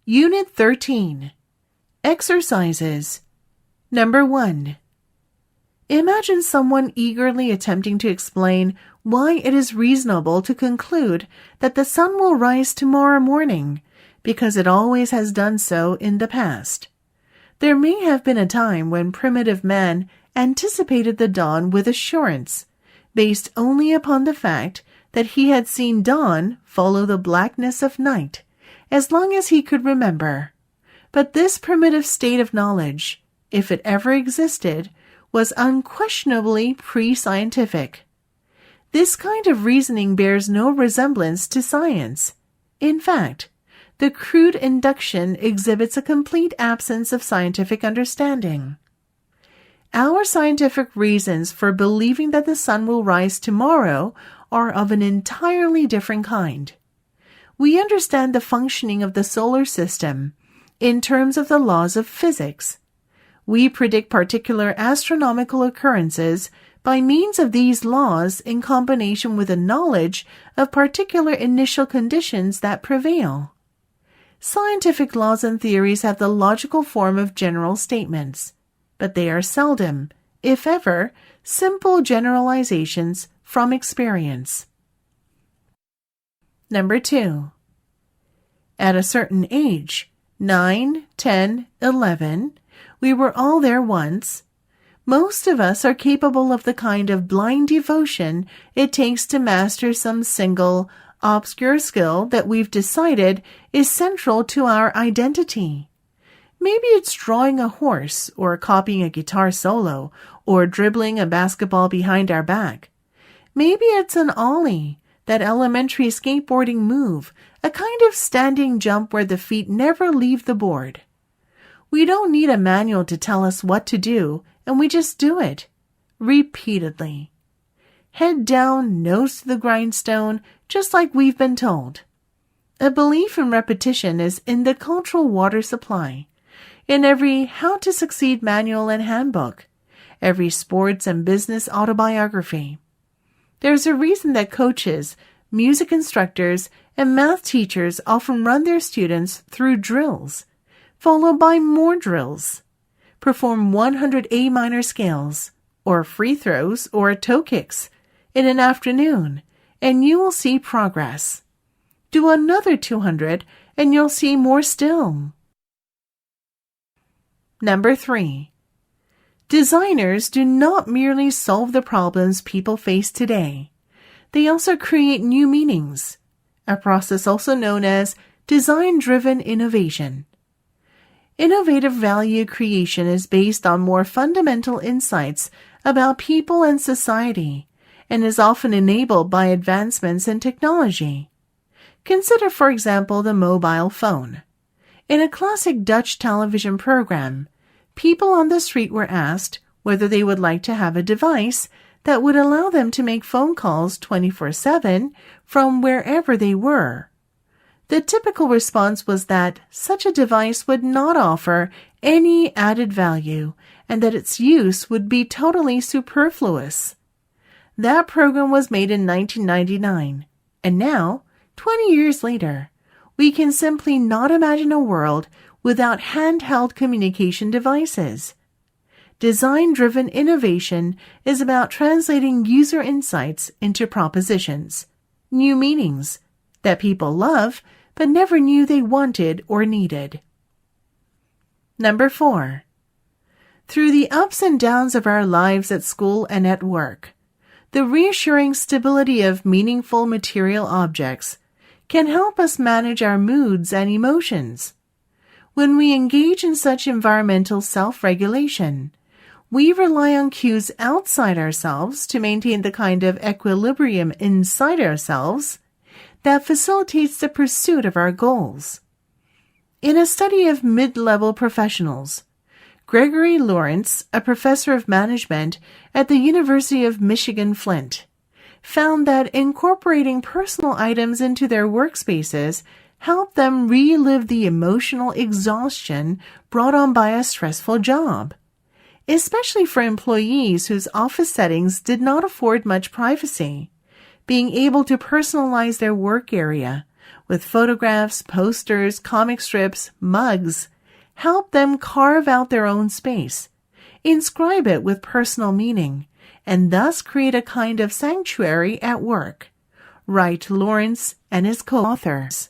Unit 13. Exercises. Number 1. Imagine someone eagerly attempting to explain why it is reasonable to conclude that the sun will rise tomorrow morning, because it always has done so in the past. There may have been a time when primitive man anticipated the dawn with assurance, based only upon the fact that he had seen dawn follow the blackness of night, as long as he could remember. But this primitive state of knowledge, if it ever existed, was unquestionably pre-scientific. This kind of reasoning bears no resemblance to science. In fact, the crude induction exhibits a complete absence of scientific understanding. Our scientific reasons for believing that the sun will rise tomorrow are of an entirely different kind. We understand the functioning of the solar system in terms of the laws of physics. We predict particular astronomical occurrences by means of these laws in combination with a knowledge of particular initial conditions that prevail. Scientific laws and theories have the logical form of general statements, but they are seldom, if ever, simple generalizations from experience. Number 2. At a certain age, 9, 10, 11, we were all there once. Most of us are capable of the kind of blind devotion it takes to master some single, obscure skill that we've decided is central to our identity. Maybe it's drawing a horse, or copying a guitar solo, or dribbling a basketball behind our back. Maybe it's an ollie, that elementary skateboarding move, a kind of standing jump where the feet never leave the board. We don't need a manual to tell us what to do, and we just do it, repeatedly. Head down, nose to the grindstone, just like we've been told. A belief in repetition is in the cultural water supply, in every How to Succeed manual and handbook, every sports and business autobiography. There's a reason that coaches, music instructors, and math teachers often run their students through drills, followed by more drills. Perform 100 A minor scales, or free throws, or toe kicks in an afternoon, and you will see progress. Do another 200, and you'll see more still. Number 3. Designers do not merely solve the problems people face today. They also create new meanings, a process also known as design-driven innovation. Innovative value creation is based on more fundamental insights about people and society, and is often enabled by advancements in technology. Consider, for example, the mobile phone. In a classic Dutch television program, people on the street were asked whether they would like to have a device that would allow them to make phone calls 24/7 from wherever they were. The typical response was that such a device would not offer any added value and that its use would be totally superfluous. That program was made in 1999, and now, 20 years later, we can simply not imagine a world without handheld communication devices. Design-driven innovation is about translating user insights into propositions, new meanings, that people love but never knew they wanted or needed. Number 4. Through the ups and downs of our lives at school and at work, the reassuring stability of meaningful material objects can help us manage our moods and emotions. When we engage in such environmental self-regulation, we rely on cues outside ourselves to maintain the kind of equilibrium inside ourselves that facilitates the pursuit of our goals. In a study of mid-level professionals, Gregory Lawrence, a professor of management at the University of Michigan-Flint, found that incorporating personal items into their workspaces helped them relive the emotional exhaustion brought on by a stressful job, especially for employees whose office settings did not afford much privacy. Being able to personalize their work area with photographs, posters, comic strips, mugs. Help them carve out their own space, inscribe it with personal meaning, and thus create a kind of sanctuary at work. Write Lawrence and his co-authors.